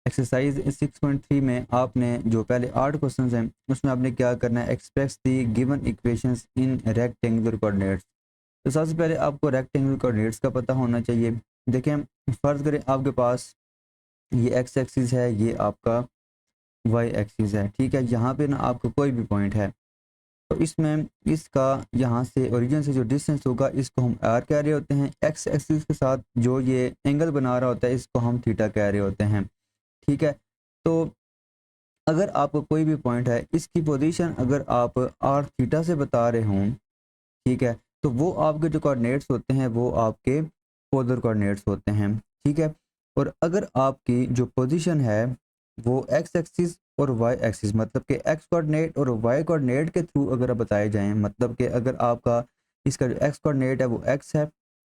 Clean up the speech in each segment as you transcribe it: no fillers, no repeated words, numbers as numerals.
Exercise 6.3 में आपने जो पहले 8 क्वेश्चन हैं उसमें आपने क्या करना है, express the given equations in rectangular coordinates. तो सबसे पहले आपको रेक्टेंगुलर कोऑर्डिनेट्स का पता होना चाहिए। देखें, फ़र्ज़ करें आपके पास ये एक्स एक्सिस है, ये आपका वाई एक्सिस है, ठीक है। यहाँ पे ना आपका कोई भी पॉइंट है, तो इसमें इसका यहाँ से ओरिजिन से जो डिस्टेंस होगा इसको हम आर कह रहे होते हैं। एक्स एक्सिस के साथ जो ये एंगल बना रहा होता है इसको हम थीटा कह रहे होते हैं, ठीक है। तो अगर आपको कोई भी पॉइंट है, इसकी पोजीशन अगर आप आर थीटा से बता रहे हों, ठीक है, तो वो आपके जो कोऑर्डिनेट्स होते हैं वो आपके पोलर कोऑर्डिनेट्स होते हैं, ठीक है। और अगर आपकी जो पोजीशन है वो एक्स एक्सिस और वाई एक्सिस, मतलब कि एक्स कोऑर्डिनेट और वाई कोऑर्डिनेट के थ्रू अगर आप बताए जाएँ, मतलब कि अगर आपका इसका जो एक्स कोऑर्डिनेट है वो एक्स है,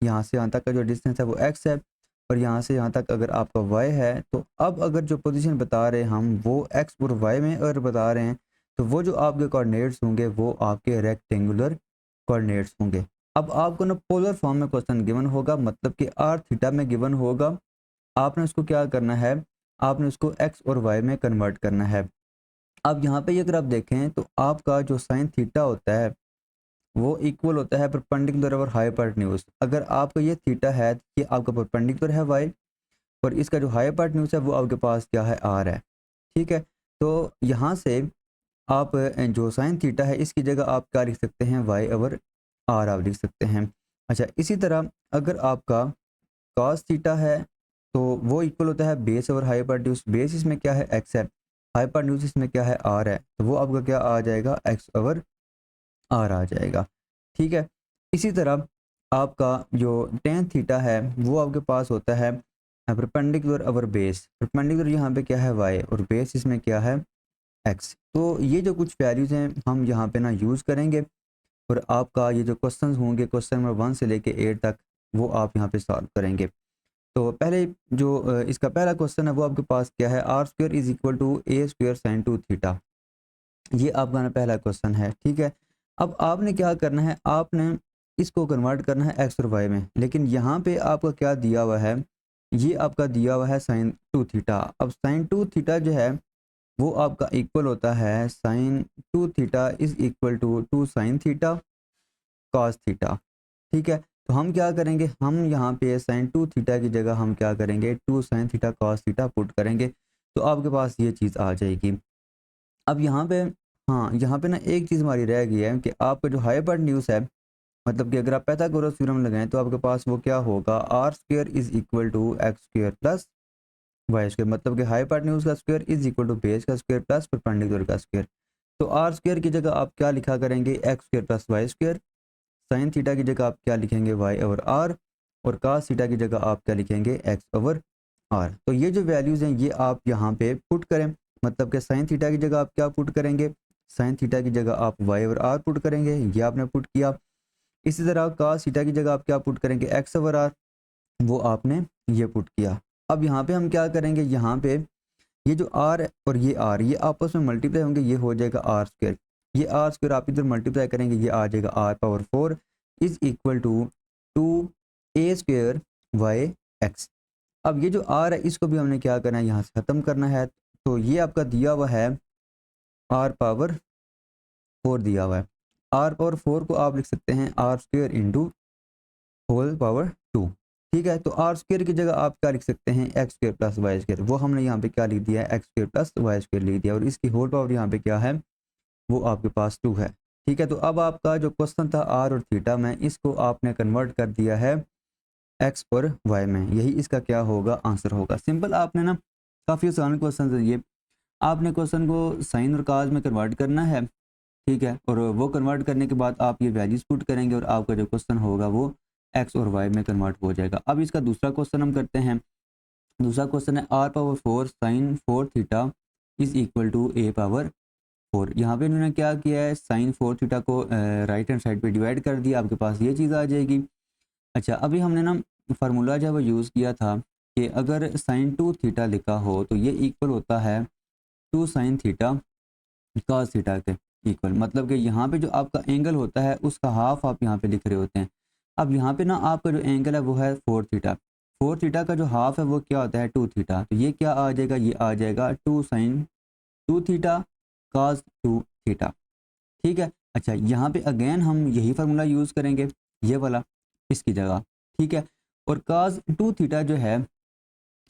यहाँ से यहाँ तक का जो डिस्टेंस है वो एक्स है, और यहाँ से यहाँ तक अगर आपका वाई है, तो अब अगर जो पोजीशन बता रहे हैं हम वो एक्स और वाई में अगर बता रहे हैं, तो वो जो आपके कोऑर्डिनेट्स होंगे वो आपके रेक्टेंगुलर कोऑर्डिनेट्स होंगे। अब आपको ना पोलर फॉर्म में क्वेश्चन गिवन होगा, मतलब कि आर थीटा में गिवन होगा। आपने उसको क्या करना है, आपने उसको एक्स और वाई में कन्वर्ट करना है। अब यहाँ पे ये अगर आप देखें तो आपका जो साइन थीटा होता है वो इक्वल होता है परपेंडिकुलर और हाइपोटेन्यूज। अगर आपका ये थीटा है तो ये आपका परपेंडिकुलर है वाई, और इसका जो हाइपोटेन्यूज है वो आपके पास क्या है, आर है, ठीक है। तो यहाँ से आप जो साइन थीटा है इसकी जगह आप क्या लिख सकते हैं, वाई ओवर आर आप लिख सकते हैं। अच्छा, इसी तरह अगर आपका कॉस थीटा है तो वो इक्वल होता है बेस ओवर हाइपोटेन्यूज। बेस इसमें क्या है, एक्स है, हाइपोटेन्यूज इसमें क्या है, आर है, तो वो आपका क्या आ जाएगा, एक्स ओवर आर आ जाएगा, ठीक है। इसी तरह आपका जो टेन थीटा है वो आपके पास होता है परपेंडिकुलर ओवर बेस। परपेंडिकुलर यहाँ पे क्या है, वाई, और बेस इसमें क्या है, एक्स। तो ये जो कुछ वैल्यूज़ हैं हम यहाँ पे ना यूज़ करेंगे, और आपका ये जो क्वेश्चंस होंगे क्वेश्चन नंबर 1 से लेके 8 तक वो आप यहाँ पे सॉल्व करेंगे। तो पहले जो इसका पहला क्वेश्चन है वो आपके पास क्या है, are square is equal to a square sine two theta. ये आपका ना पहला क्वेश्चन है, ठीक है। अब आपने क्या करना है, आपने इसको कन्वर्ट करना है एक्स और वाई में, लेकिन यहाँ पे आपका क्या दिया हुआ है, ये आपका दिया हुआ है साइन टू थीटा। अब साइन टू थीटा जो है वो आपका इक्वल होता है sine two theta is equal to two sine theta cos theta, ठीक है। तो हम क्या करेंगे, हम यहाँ पे साइन टू थीटा की जगह हम क्या करेंगे, two sine theta cos theta put करेंगे, तो आपके पास ये चीज़ आ जाएगी। अब यहाँ पे, हाँ, यहाँ पे ना एक चीज़ हमारी रह गई है कि आपका जो हाइपोटेन्यूज है, मतलब कि अगर आप पाइथागोरस थ्योरम लगाएं तो आपके पास वो क्या होगा, r square is equal to x square plus Y square, मतलब कि हाइपोटेन्यूज का square is equal to base का स्क्वायर प्लस परपेंडिकुलर का स्क्वायर। तो आर स्क्वायर की जगह आप क्या लिखा करेंगे, x square plus Y square. Sine theta की जगह आप क्या लिखेंगे, वाई ओवर आर, और कास थीटा की जगह आप क्या लिखेंगे, एक्स ओवर आर। तो ये जो वैल्यूज़ हैं ये आप यहाँ पे पुट करें, मतलब कि साइन थीटा की जगह आप क्या पुट करेंगे, साइन थीटा की जगह आप वाई ओवर आर पुट करेंगे, ये आपने पुट किया। इसी तरह कास थीटा की जगह आप क्या पुट करेंगे, एक्स ओवर आर, वो आपने ये पुट किया। अब यहाँ पे हम क्या करेंगे, यहाँ पे ये जो आर और ये आर ये आपस में मल्टीप्लाई होंगे, ये हो जाएगा आर स्क्वायर। ये आर स्क्वायर आप इधर मल्टीप्लाई करेंगे, ये आ जाएगा r power 4 is equal to two a square y x. अब ये जो आर है इसको भी हमने क्या करना है, यहाँ से ख़त्म करना है। तो ये आपका दिया हुआ है आर पावर 4 दिया हुआ है। आर पावर 4 को आप लिख सकते हैं r square into whole power 2, ठीक है। तो आर स्क्वायर की जगह आप क्या लिख सकते हैं, x square plus Y square, वो हमने यहाँ पे क्या लिख दिया है, x square plus Y square लिख दिया, और इसकी होल पावर यहाँ पे क्या है, वो आपके पास 2 है, ठीक है। तो अब आपका जो क्वेश्चन था आर और थीटा में, इसको आपने कन्वर्ट कर दिया है एक्स और वाई में, यही इसका क्या होगा, आंसर होगा। सिंपल, आपने ना काफ़ी आसान क्वेश्चन है ये। आपने क्वेश्चन को साइन और काज में कन्वर्ट करना है, ठीक है, और वो कन्वर्ट करने के बाद आप ये वैल्यूज पुट करेंगे और आपका जो क्वेश्चन होगा वो एक्स और वाई में कन्वर्ट हो जाएगा। अब इसका दूसरा क्वेश्चन हम करते हैं। दूसरा क्वेश्चन है r power 4 sine 4 theta is equal to a power 4। यहाँ पे इन्होंने क्या किया है, साइन 4 थीटा को राइट हैंड साइड पे डिवाइड कर दिया, आपके पास ये चीज़ आ जाएगी। अच्छा, अभी हमने ना फार्मूला जो है वो यूज़ किया था कि अगर साइन 2 थीटा लिखा हो तो ये इक्वल होता है two sine theta cos theta के इक्वल, मतलब कि यहाँ पे जो आपका एंगल होता है उसका हाफ आप यहाँ पे लिख रहे होते हैं। अब यहाँ पे ना आपका जो एंगल है वो है 4 थीटा। 4 थीटा का जो हाफ है वो क्या होता है 2 थीटा, तो ये क्या आ जाएगा, ये आ जाएगा 2 साइन 2 थीटा कॉस 2 थीटा। ठीक है। अच्छा, यहाँ पे अगेन हम यही फार्मूला यूज़ करेंगे, ये वाला इसकी जगह। ठीक है। और कॉस 2 थीटा जो है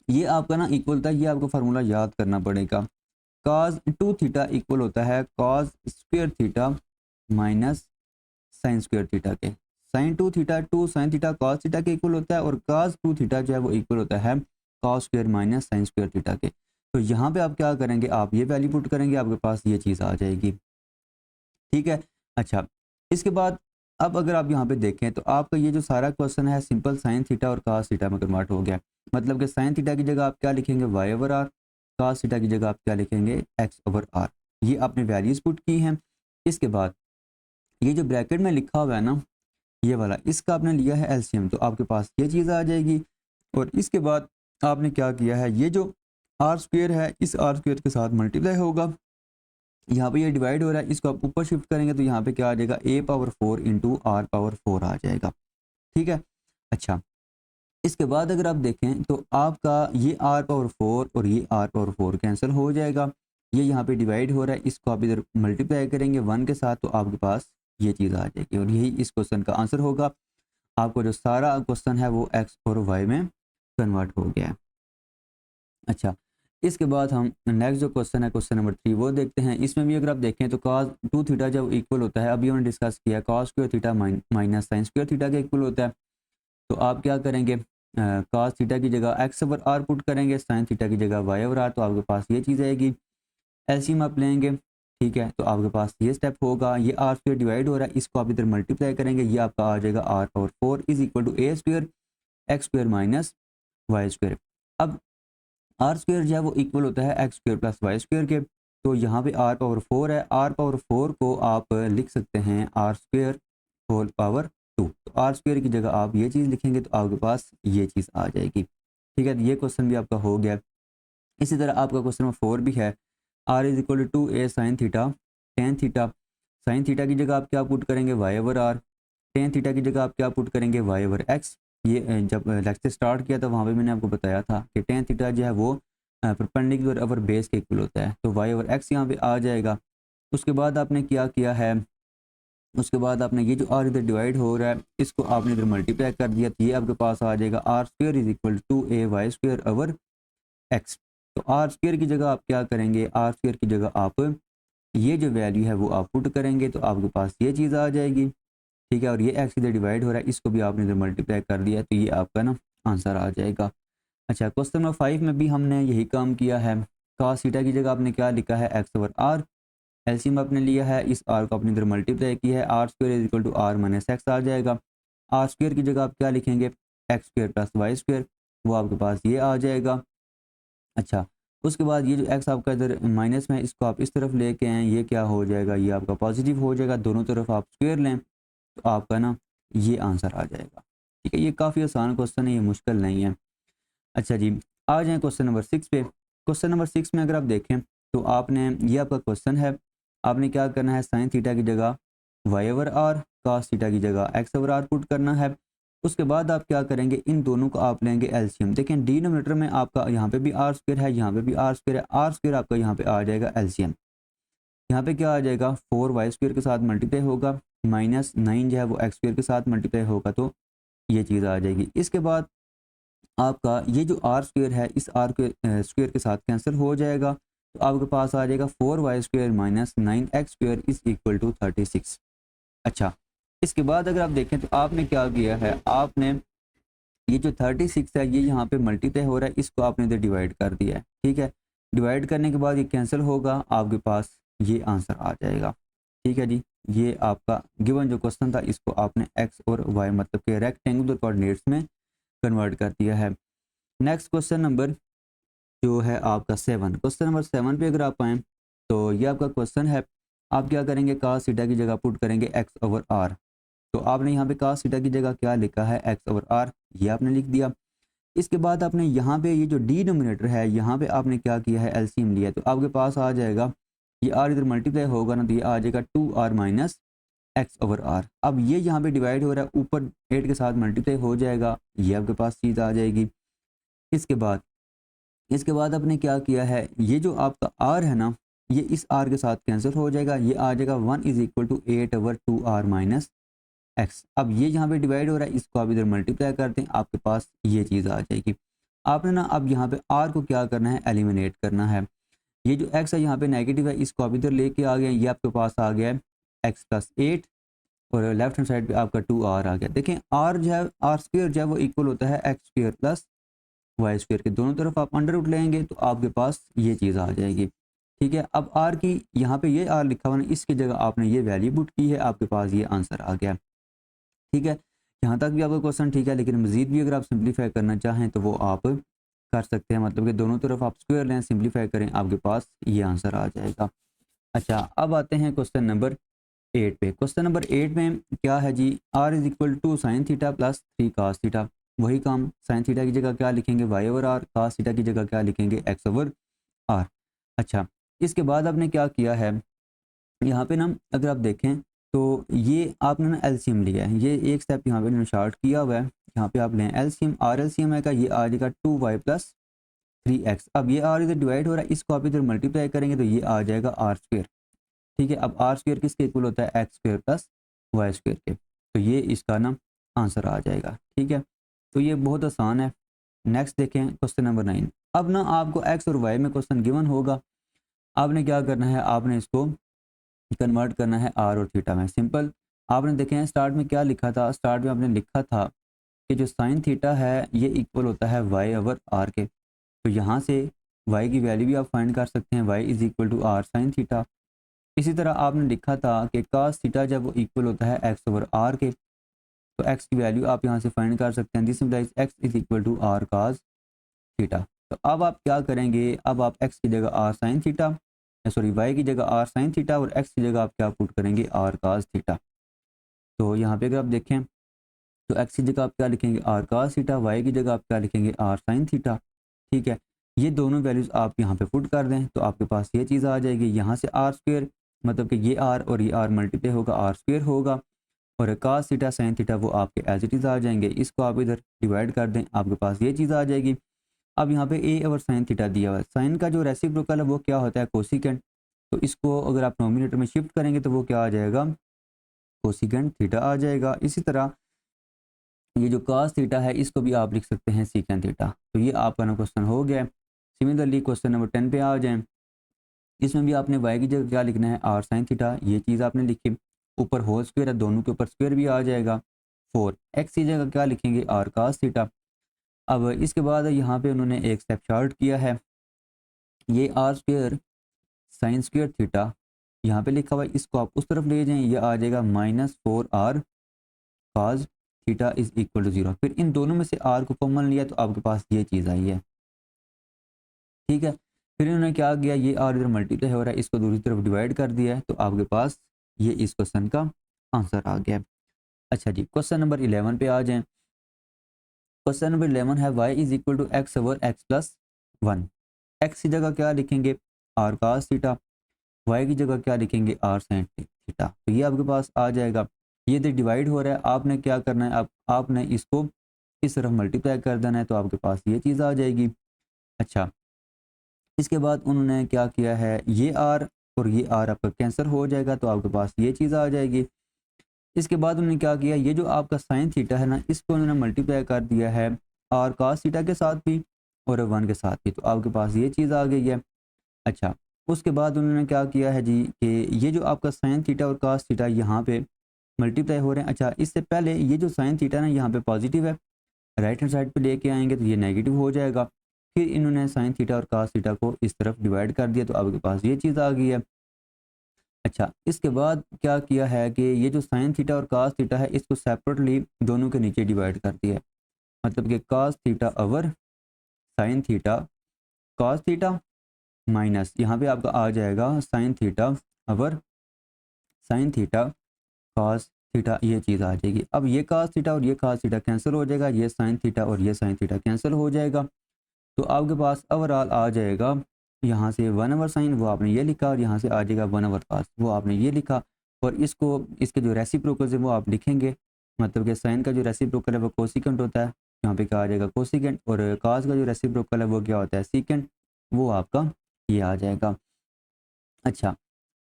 ये आपका ना इक्वल था, ये आपको फार्मूला याद करना पड़ेगा। कॉस 2 थीटा इक्वल होता है cos square theta minus sine square theta के। Sine 2 theta 2 sine theta cos theta के इक्वल होता है, और कॉस 2 थीटा जो है वो इक्वल होता है cos square minus sine square theta के। तो यहाँ पे आप क्या करेंगे, आप ये वैल्यू पुट करेंगे, आपके पास ये चीज़ आ जाएगी। ठीक है। अच्छा, इसके बाद अब अगर आप यहाँ पे देखें तो आपका ये जो सारा क्वेश्चन है सिंपल साइन थीटा और कॉस थीटा में कन्वर्ट हो गया। मतलब कि साइन थीटा की जगह आप क्या लिखेंगे Y over r, cos theta की जगह आप क्या लिखेंगे एक्स ओवर आर। ये आपने वैल्यूज पुट की हैं। इसके बाद ये जो ब्रैकेट में लिखा हुआ है ना ये वाला, इसका आपने लिया है एलसीएम, तो आपके पास ये चीज़ आ जाएगी। और इसके बाद आपने क्या किया है, ये जो आर स्क्वायर है इस आर स्क्वायर के साथ मल्टीप्लाई होगा। यहाँ पे ये डिवाइड हो रहा है, इसको आप ऊपर शिफ्ट करेंगे तो यहाँ पे क्या आ जाएगा a power 4 into r power 4 आ जाएगा। ठीक है। अच्छा, इसके बाद अगर आप देखें तो आपका ये आर पावर 4 और ये आर पावर 4 कैंसिल हो जाएगा। ये यहाँ पे डिवाइड हो रहा है, इसको आप इधर मल्टीप्लाई करेंगे 1 के साथ तो आपके पास ये चीज़ आ जाएगी, और यही इस क्वेश्चन का आंसर होगा। आपको जो सारा क्वेश्चन है वो एक्स और वाई में कन्वर्ट हो गया है। अच्छा, इसके बाद हम नेक्स्ट जो क्वेश्चन है क्वेश्चन नंबर 3 वो देखते हैं। इसमें भी अगर आप देखें तो कॉस 2 थीटा जब इक्वल होता है, अभी हमने डिस्कस किया cos square theta minus sine square theta के इक्वल होता है, तो आप क्या करेंगे कॉस थीटा की जगह एक्स ओवर आर पुट करेंगे, साइन थीटा की जगह वाई ओवर आर, तो आपके पास ये चीज़ आएगी। एलसीएम आप लेंगे। ठीक है, तो आपके पास ये स्टेप होगा, ये आर स्क्वायर डिवाइड हो रहा है, इसको आप इधर मल्टीप्लाई करेंगे, ये आपका आ जाएगा r power 4 is equal to a square x square minus y square. अब आर स्क्वायर जो है वो इक्वल होता है x square plus Y square के, तो यहाँ पे आर पावर 4 है, आर पावर 4 को आप लिख सकते हैं आर स्क्वायर होल पावर 2, तो आर स्क्वायर की जगह आप ये चीज़ लिखेंगे तो आपके पास ये चीज़ आ जाएगी। ठीक है, तो ये क्वेश्चन भी आपका हो गया। इसी तरह आपका क्वेश्चन नंबर 4 भी है, r is equal to a sine theta tan theta. Sine theta की जगह आप क्या पुट करेंगे y over r, tan theta की जगह आप क्या पुट करेंगे वाई ओवर एक्स। ये जब लेक्चर स्टार्ट किया था वहाँ पे मैंने आपको बताया था कि टेन थीटा जो है वो परपेंडिकुलर ओवर बेस के इक्वल होता है, तो वाई ओवर एक्स यहाँ पे आ जाएगा। उसके बाद आपने क्या किया है, उसके बाद आपने ये जो आर इधर डिवाइड हो रहा है इसको आपने इधर मल्टीप्लाई कर दिया, तो ये आपके पास आ जाएगा are square is equal to a y square over x. तो आर स्क्वायर की जगह आप क्या करेंगे, आर स्क्वायर की जगह आप ये जो वैल्यू है वो आप पुट करेंगे तो आपके पास ये चीज़ आ जाएगी। ठीक है, और ये एक्स इधर डिवाइड हो रहा है, इसको भी आपने इधर मल्टीप्लाई कर दिया तो ये आपका ना आंसर आ जाएगा। अच्छा, क्वेश्चन नंबर 5 में भी हमने यही काम किया है। cos थीटा की जगह आपने क्या लिखा है एक्स ओवर आर, एलसीएम आपने लिया है, इस आर को आपने इधर मल्टीप्लाई किया है, are square is equal to R minus X आ जाएगा। आर स्क्वायर की जगह आप क्या लिखेंगे X square plus Y square, वो आपके पास ये आ जाएगा। अच्छा, उसके बाद ये जो एक्स आपका इधर माइनस में है इसको आप इस तरफ लेके आएँ, ये क्या हो जाएगा, ये आपका पॉजिटिव हो जाएगा, दोनों तरफ आप स्क्वायर लें तो आपका ना ये आंसर आ जाएगा। ठीक है, ये काफ़ी आसान क्वेश्चन है, ये मुश्किल नहीं है। अच्छा जी, आ जाएँ क्वेश्चन नंबर 6 पे। क्वेश्चन नंबर 6 में अगर आप देखें तो आपने ये आपका क्वेश्चन है, आपने क्या करना है साइन थीटा की जगह y over r, cos theta की जगह एक्स ओवर आर पुट करना है। उसके बाद आप क्या करेंगे, इन दोनों को आप लेंगे एलसीएम। देखें डिनोमिनेटर में आपका यहाँ पे भी आर स्क्वायर है, यहाँ पे भी आर स्क्वायर है, आर स्क्वायर आपका यहाँ पे आ जाएगा एलसीएम। यहाँ पे क्या आ जाएगा 4 वाई स्क्वायर के साथ मल्टीप्लाई होगा, माइनस 9 जो है वो एक्स स्क्वायर के साथ मल्टीप्लाई होगा, तो ये चीज़ आ जाएगी। इसके बाद आपका ये जो आर स्क्वायर है इस आर के स्क्वायर के साथ कैंसिल हो जाएगा, तो आपके पास आ जाएगा 4 y square minus 9 x square is equal to 36। अच्छा, इसके बाद अगर आप देखें तो आपने क्या किया है, आपने ये जो 36 है ये यहाँ पे मल्टीप्लाई हो रहा है, इसको आपने इधर डिवाइड कर दिया है। ठीक है, डिवाइड करने के बाद ये कैंसिल होगा, आपके पास ये आंसर आ जाएगा। ठीक है जी, ये आपका गिवन जो क्वेश्चन था इसको आपने एक्स और वाई मतलब के रेक्टेंगुलर कोऑर्डिनेट्स में कन्वर्ट कर दिया है। नेक्स्ट क्वेश्चन नंबर जो है आपका 7, क्वेश्चन नंबर 7 पे अगर आप आएँ तो ये आपका क्वेश्चन है, आप क्या करेंगे cos थीटा की जगह पुट करेंगे एक्स ओवर आर, तो आपने यहाँ पे cos थीटा की जगह क्या लिखा है एक्स ओवर आर, ये आपने लिख दिया। इसके बाद आपने यहाँ पे ये जो डिनोमिनेटर है यहाँ पे आपने क्या किया है एलसीएम लिया, तो आपके पास आ जाएगा ये आर इधर मल्टीप्लाई होगा ना तो ये आ जाएगा 2r minus x over are. अब ये यहाँ पे डिवाइड हो रहा है, ऊपर 8 के साथ मल्टीप्लाई हो जाएगा, ये आपके पास चीज़ आ जाएगी। इसके बाद आपने क्या किया है, ये जो आपका आर है ना, ये इस आर के साथ कैंसिल हो जाएगा, ये आ जाएगा 1 is equal to 8/2r minus x. अब ये यहाँ पे डिवाइड हो रहा है, इसको आप इधर मल्टीप्लाई करते हैं, आपके पास ये चीज़ आ जाएगी। आपने ना अब यहाँ पे आर को क्या करना है, एलिमिनेट करना है। ये जो एक्स है यहाँ पे नेगेटिव है, इसको आप इधर लेके आ गए, ये आपके पास आ गया है एक्स प्लस 8 और लेफ्ट हैंड साइड पे आपका 2r आ गया। देखें आर जो है, आर स्क्वेयर जो है वो इक्वल होता है x square plus y square के, दोनों तरफ आप अंडर रूट लेंगे तो आपके पास ये चीज़ आ जाएगी। ठीक है, अब आर की यहाँ पे ये आर लिखा हुआ है, इसकी जगह आपने ये वैल्यू पुट की है, आपके पास ये आंसर आ गया। ठीक है, यहाँ तक भी आपका क्वेश्चन ठीक है, लेकिन मज़ीद भी अगर आप सिंप्लीफाई करना चाहें तो वो आप कर सकते हैं, मतलब कि दोनों तरफ आप स्क्वायर लें, सिंप्लीफाई करें, आपके पास ये आंसर आ जाएगा। अच्छा, अब आते हैं क्वेश्चन नंबर 8 पे। क्वेश्चन नंबर 8 में क्या है जी, R is equal to sine theta plus 3 cos theta. वही काम, साइन थीटा की जगह क्या लिखेंगे, Y over R, cos theta की जगह क्या लिखेंगे, एक्स ओवर आर। अच्छा, इसके बाद आपने क्या किया है, यहाँ पे ना अगर आप देखें तो ये आपने ना एलसीएम लिया है, ये एक स्टेप यहाँ पे शार्ट किया हुआ है, यहाँ पे आप लें एलसीएम, आर एलसीएम है का, ये आ जाएगा 2y प्लस 3x। अब ये आर इधर डिवाइड हो रहा है, इसको आप इधर मल्टीप्लाई करेंगे तो ये आ जाएगा आर स्क्वेयर। ठीक है, अब आर स्क्वेयर किसके इक्वल होता है, x square plus y square के, तो ये इसका ना आंसर आ जाएगा। ठीक है, तो ये बहुत आसान है। नेक्स्ट देखें क्वेश्चन नंबर 9। अब ना आपको एक्स और वाई में क्वेश्चन गिवन होगा, आपने क्या करना है, आपने इसको कन्वर्ट करना है आर और थीटा में। सिंपल, आपने देखें स्टार्ट में क्या लिखा था, स्टार्ट में आपने लिखा था कि जो साइन थीटा है ये इक्वल होता है वाई ओवर आर के, तो यहाँ से वाई की वैल्यू भी आप फाइंड कर सकते हैं, y is equal to r sine theta. इसी तरह आपने लिखा था कि कास थीटा जब वो इक्वल होता है एक्स ओवर आर के, तो एक्स की वैल्यू आप यहाँ से फाइंड कर सकते हैं, this implies x is equal to r cos theta. तो अब आप क्या करेंगे, अब आप एक्स की जगह r sine theta, sorry y की जगह आर साइन थीटा और एक्स की जगह आप क्या पुट करेंगे, आर कास थीटा। तो यहाँ पे अगर आप देखें तो एक्स की जगह आप क्या लिखेंगे, आर कास थीटा, वाई की जगह आप क्या लिखेंगे, आर साइन थीटा। ठीक है, ये दोनों वैल्यूज़ आप यहाँ पे पुट कर दें तो आपके पास ये चीज़ आ जाएगी। यहाँ से आर स्क्वेयर, मतलब कि ये आर और ये आर मल्टीप्लाई होगा, आर स्क्वेयर होगा, और कास थीटा साइन थीटा वो आपके एज इट इज़ आ जाएंगे। इसको आप इधर डिवाइड कर दें, आपके पास ये चीज़ आ जाएगी। अब यहाँ पे ए और साइन थीटा दिया हुआ है, साइन का जो रेसिप्रोकल है वो क्या होता है, कोसिकेंट, तो इसको अगर आप नोमिनेटर में शिफ्ट करेंगे तो वो क्या आ जाएगा, कोसिकेंट थीटा आ जाएगा। इसी तरह ये जो कास थीटा है इसको भी आप लिख सकते हैं सीकेंट थीटा। तो ये आपका ना क्वेश्चन हो गया। सिमिलरली क्वेश्चन नंबर 10 पे आ जाएं, इसमें भी आपने वाई की जगह क्या लिखना है, आर साइन थीटा, ये चीज़ आपने लिखी, ऊपर होल स्क्वायर है, दोनों के ऊपर स्क्वायर भी आ जाएगा। 4 एक्स की जगह क्या लिखेंगे, आर कास थीटा। अब इसके बाद यहाँ पे उन्होंने एक स्टेप शार्ट किया है, ये r square sine square theta यहाँ पे लिखा हुआ है, इसको आप उस तरफ ले जाएं, ये आ जाएगा -4r cos theta is equal to 0। फिर इन दोनों में से आर को कॉमन लिया तो आपके पास ये चीज़ आई है। ठीक है, फिर इन्होंने क्या किया, ये आर इधर मल्टीप्लाई हो रहा है, इसको दूसरी तरफ डिवाइड कर दिया है, तो आपके पास ये इस क्वेश्चन का आंसर आ गया। अच्छा जी, क्वेश्चन नंबर 11 पे आ जाएं। क्वेश्चन नंबर 11 है y is equal to x over x plus 1। एक्स की जगह क्या लिखेंगे, आर कास थीटा, वाई की जगह क्या लिखेंगे, आर साइन थीटा। तो ये आपके पास आ जाएगा, ये तो डिवाइड हो रहा है, आपने क्या करना है, आपने इसको इस तरफ मल्टीप्लाई कर देना है, तो आपके पास ये चीज़ आ जाएगी। अच्छा, इसके बाद उन्होंने क्या किया है, ये आर और ये आर आपका कैंसिल हो जाएगा, तो आपके पास ये चीज़ आ जाएगी। इसके बाद उन्होंने क्या किया, ये जो आपका साइन थीटा है ना, इसको उन्होंने मल्टीप्लाई कर दिया है आर कास थीटा के साथ भी और 1 के साथ भी, तो आपके पास ये चीज़ आ गई है। अच्छा, उसके बाद उन्होंने क्या किया है जी कि ये जो आपका साइन थीटा और कास थीटा यहाँ पे मल्टीप्लाई हो रहे हैं। अच्छा, इससे पहले ये जो साइन थीटा ना यहाँ पे पॉजिटिव है, राइट हैंड साइड पे लेके आएंगे तो ये नेगेटिव हो जाएगा। फिर इन्होंने साइन थीटा और कास थीटा को इस तरफ डिवाइड कर दिया, तो आपके पास ये चीज़ आ गई है। अच्छा, इसके बाद क्या किया है कि ये जो साइन थीटा और कास थीटा है इसको सेपरेटली दोनों के नीचे डिवाइड कर दिया है, मतलब कि cos theta over sine theta cos theta minus यहाँ पे आपका आ जाएगा sine theta over sine theta cos theta, ये चीज़ आ जाएगी। अब ये कास थीटा और ये कास थीटा कैंसिल हो जाएगा, ये साइन थीटा और ये साइन थीटा कैंसिल हो जाएगा, तो आपके पास ओवरऑल आ जाएगा यहाँ से 1 ओवर साइन वो आपने ये लिखा, और यहाँ से आ जाएगा 1 ओवर कास वो आपने ये लिखा, और इसको इसके जो रेसिप्रोकल है वो आप लिखेंगे, मतलब कि साइन का जो रेसिप्रोकल है वो कोसिकेंट होता है, यहाँ पे क्या आ जाएगा कोसिकेंट, और काज का जो रेसिप्रोकल है वो क्या होता है सीकेंट, वो आपका ये आ जाएगा। अच्छा,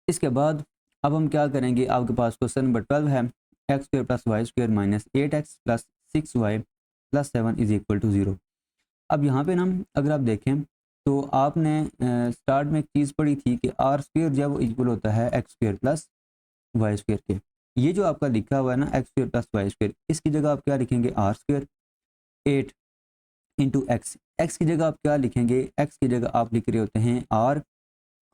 इसके बाद अब हम क्या करेंगे, आपके पास क्वेश्चन नंबर 12 है, x square plus y square minus 8x plus 6y plus 7 is equal to 0। अब यहाँ पे ना अगर आप देखें तो आपने स्टार्ट में एक चीज़ पढ़ी थी कि आर स्क्र जब वो इक्वल होता है x square plus y square के। ये जो आपका लिखा हुआ है ना x square plus y square, इसकी जगह आप क्या लिखेंगे r square 8 into x, x की जगह आप क्या लिखेंगे, एक्स की जगह आप लिख रहे होते हैं आर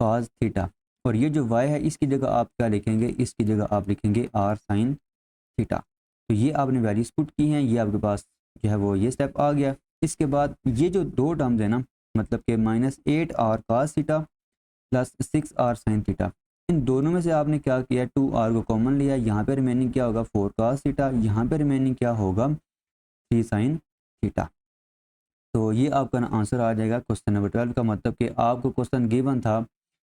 कॉस थीटा, और ये जो y है इसकी जगह आप क्या लिखेंगे, इसकी जगह आप लिखेंगे आर साइन थीटा। तो ये आपने वैल्यूज पुट की हैं, ये आपके पास जो है वो ये स्टेप आ गया। इसके बाद ये जो दो टर्म्स है ना, मतलब कि -8r cos theta plus 6r sine theta, इन दोनों में से आपने क्या किया 2r को कॉमन लिया, यहाँ पे रिमेनिंग क्या होगा 4 cos थीटा, यहाँ पे रिमेनिंग क्या होगा 3 साइन थीटा। तो ये आपका आंसर आ जाएगा क्वेश्चन नंबर 12 का। मतलब कि आपको क्वेश्चन गिवन था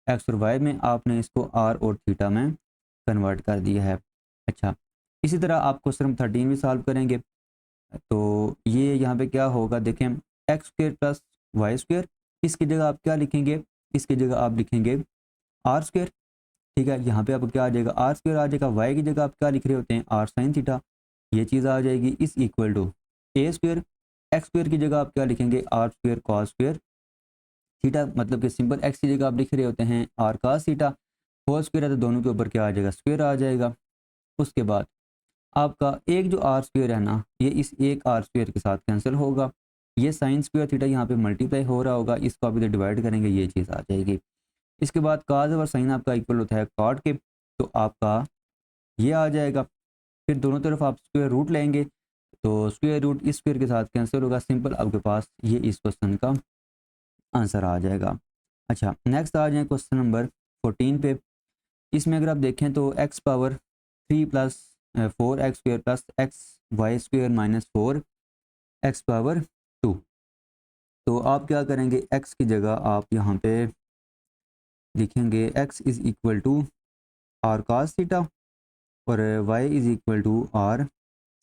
एक्स और वाई में, आपने इसको आर और थीटा में कन्वर्ट कर दिया है। अच्छा, इसी तरह आप क्वेश्चन नंबर 13 भी सॉल्व करेंगे। तो ये यहाँ पे क्या होगा देखें, x square plus y square, इसकी जगह आप क्या लिखेंगे, इसकी जगह आप लिखेंगे आर स्क्र। ठीक है, यहाँ पे आपको क्या आ जाएगा आर स्क्र आ जाएगा, वाई की जगह आप क्या लिख रहे होते हैं आर साइन थीटा, ये चीज़ आ जाएगी is equal to a square, x square की जगह आप क्या लिखेंगे r square cos square theta, मतलब कि सिंपल एक्स की जगह आप लिख रहे होते हैं r cos theta, whole square है तो दोनों के ऊपर क्या आ जाएगा स्क्वायर आ जाएगा। उसके बाद आपका एक जो आर स्क्वायर है ना, ये इस एक आर स्क्वायर के साथ कैंसिल होगा, ये साइन स्क्वायर थीटा यहाँ पे मल्टीप्लाई हो रहा होगा, इसको आप इधर डिवाइड करेंगे, ये चीज़ आ जाएगी। इसके बाद काज और साइन आपका इक्वल होता है कॉट के, तो आपका ये आ जाएगा। फिर दोनों तरफ आप स्क्वायर रूट लेंगे, तो स्क्वायर रूट इस स्क्वायर के साथ कैंसिल होगा, सिंपल आपके पास ये इस क्वेश्चन का आंसर आ जाएगा। अच्छा, नेक्स्ट आ जाए क्वेश्चन नंबर 14 पे। इसमें अगर आप देखें तो x power 3 plus 4x² plus XY² minus 4x power 2। तो आप क्या करेंगे, x की जगह आप यहाँ पे लिखेंगे x is equal to r cos theta और y is equal to r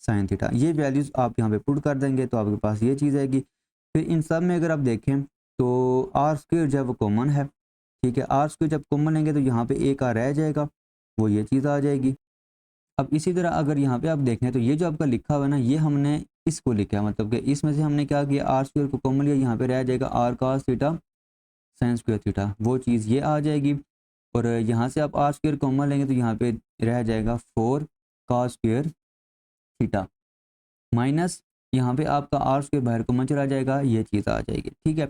sine theta. ये वैल्यूज़ आप यहाँ पे पुट कर देंगे तो आपके पास ये चीज़ आएगी। फिर इन सब में अगर आप देखें तो आर स्क्वायर जब वो कॉमन है, ठीक है, आर स्क्वायर जब कॉमन लेंगे तो यहाँ पे एक आर रह जाएगा, वो ये चीज़ आ जाएगी। अब इसी तरह अगर यहाँ पे आप देखें तो ये जो आपका लिखा हुआ है ना, ये हमने इसको लिखा है, मतलब कि इसमें से हमने क्या किया आर स्क्वायर को कॉमन लिया, यहाँ पे रह जाएगा r cos theta sine square theta, वो चीज़ ये आ जाएगी। और यहाँ से आप आर स्क्वायर कॉमन लेंगे तो यहाँ पे रह जाएगा 4 कॉस स्क्वायर थीटा माइनस यहाँ पे आपका आर स्क्वायर बाहर कॉमन चला जाएगा, ये चीज़ आ जाएगी। ठीक है,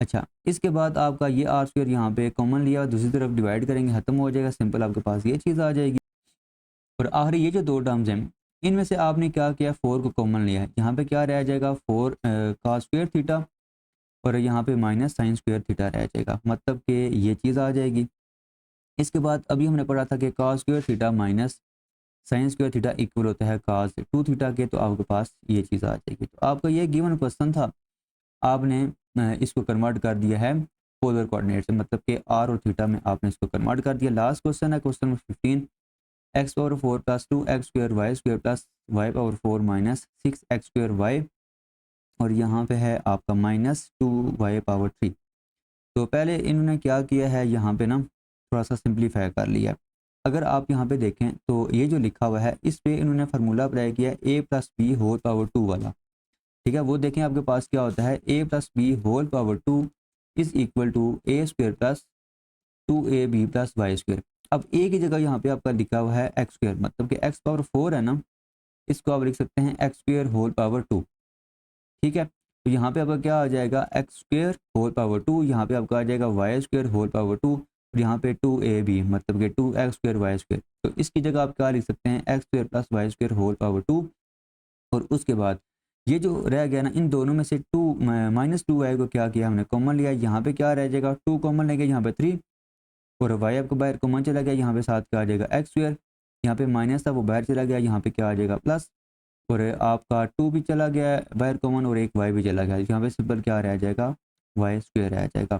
अच्छा, इसके बाद आपका ये आर स्क्वायर यहाँ पे कॉमन लिया, दूसरी तरफ डिवाइड करेंगे, खत्म हो जाएगा, सिंपल आपके पास ये चीज़ आ जाएगी। और आखिरी ये जो दो टर्म्स हैं, इनमें से आपने क्या किया 4 को कॉमन लिया है, यहाँ पे क्या रह जाएगा 4 कॉस स्क्वायर थीटा और यहाँ पे माइनस साइन स्क्वायर थीटा रह जाएगा, मतलब कि ये चीज़ आ जाएगी। इसके बाद अभी हमने पढ़ा था कि cos square theta minus sine square theta equal होता है कॉस 2 थीटा के, तो आपके पास ये चीज़ आ जाएगी। तो आपका ये गिवन क्वेश्चन था, आपने इसको कन्वर्ट कर दिया है पोलर कोऑर्डिनेट से, मतलब कि आर और थीटा में आपने इसको कन्वर्ट कर दिया। लास्ट क्वेश्चन है question number 15, x power 4 plus 2x square y square plus y power 4 minus 6x square y, और यहाँ पे है आपका -2y पावर 3। तो पहले इन्होंने क्या किया है, यहाँ पे ना थोड़ा सा सिंप्लीफाई कर लिया। अगर आप यहाँ पे देखें तो ये जो लिखा हुआ है इस पे इन्होंने फार्मूला अप्लाई किया a plus b whole power 2 वाला। ठीक है, वो देखें आपके पास क्या होता है a plus b whole power 2 is equal to a square plus 2ab plus Y square. अब a की जगह यहाँ पे आपका लिखा हुआ है एक्स स्क्वायर, मतलब कि x पावर 4 है ना, इसको आप लिख सकते हैं एक्स स्क्वायर होल पावर 2। ठीक है, तो यहाँ पे आपका क्या आ जाएगा एक्स स्क्वायर होल पावर 2, यहाँ पे आपका आ जाएगा वाई स्क्वायर होल पावर 2, और यहाँ पे 2ab मतलब कि 2x स्क्वायर वाई स्क्वायर। तो इसकी जगह आप क्या लिख सकते हैं x square plus Y square whole power 2, और उसके बाद ये जो रह गया ना, इन दोनों में से -2y को क्या किया हमने कॉमन लिया, यहाँ पे क्या रह जाएगा 2 कॉमन लेंगे, यहाँ पे 3, और y आपको बाहर कॉमन चला गया, यहाँ पे साथ क्या आ जाएगा एक्स स्क्वायर, यहाँ पे माइनस था वो बाहर चला गया, यहाँ पे क्या आ जाएगा प्लस, और आपका 2 भी चला गया बाहर कॉमन, और एक y भी चला गया, यहाँ पे सिंपल क्या रह जाएगा वाई स्क्वायर रह जाएगा।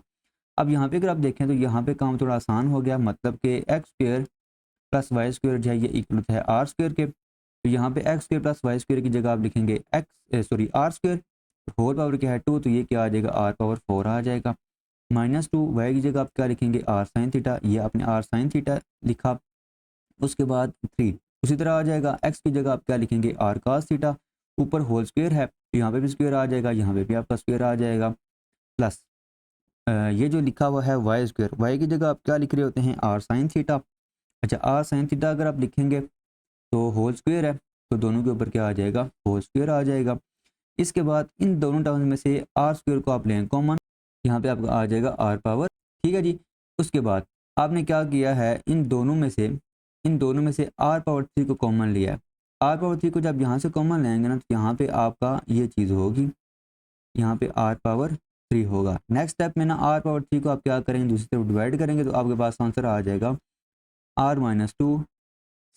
अब यहाँ पे अगर आप देखें तो यहाँ पे काम थोड़ा आसान हो गया, मतलब कि x square plus Y square जो है ये इक्वल है आर स्क्वायर के। तो तो यहाँ पे x square plus Y square की जगह आप लिखेंगे आर स्क्वायर, होल पावर क्या है 2, तो ये क्या आ जाएगा आर पावर 4 आ जाएगा। -2 वाई की जगह आप क्या लिखेंगे आर साइन थीटा, ये आपने आर साइन थीटा लिखा। उसके बाद 3 उसी तरह आ जाएगा, एक्स की जगह आप क्या लिखेंगे आर कास थीटा, ऊपर होल स्क्वायर है तो यहाँ पे भी स्क्वायर आ जाएगा, यहाँ पे भी आपका स्क्वायर आ जाएगा, प्लस ये जो लिखा हुआ है वाई स्क्वायर, वाई की जगह आप क्या लिख रहे होते हैं आर साइन थीटा। अच्छा, आर साइन थीटा अगर आप लिखेंगे तो होल स्क्वायर है, तो दोनों के ऊपर क्या आ जाएगा होल स्क्वायर आ जाएगा। इसके बाद इन दोनों टर्म्स में से आर स्क्वायर को आप लें कॉमन, यहाँ पे आपका आ जाएगा आर पावर, ठीक है जी। उसके बाद आपने क्या किया है, इन दोनों में से आर पावर 3 को कॉमन लिया है। आर पावर 3 को जब यहाँ से कॉमन लेंगे ना, तो यहाँ पे आपका ये चीज़ होगी, यहाँ पे आर पावर 3 होगा। नेक्स्ट स्टेप में ना आर पावर 3 को आप क्या करेंगे, दूसरी तरफ डिवाइड करेंगे, तो आपके पास आंसर आ जाएगा r-2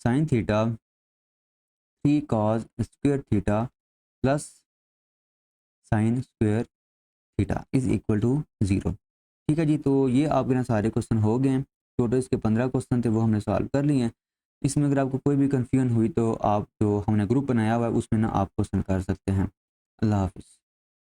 sine theta 3 cos square theta plus sine square theta is equal to 0। ठीक है जी, तो ये आपके ना सारे क्वेश्चन हो गए हैं। टोटल इसके 15 क्वेश्चन थे, वो हमने सॉल्व कर लिए हैं। इसमें अगर आपको कोई भी कन्फ्यूजन हुई तो आप जो हमने ग्रुप बनाया हुआ है उसमें ना आप क्वेश्चन कर सकते हैं। अल्लाह हाफिज़।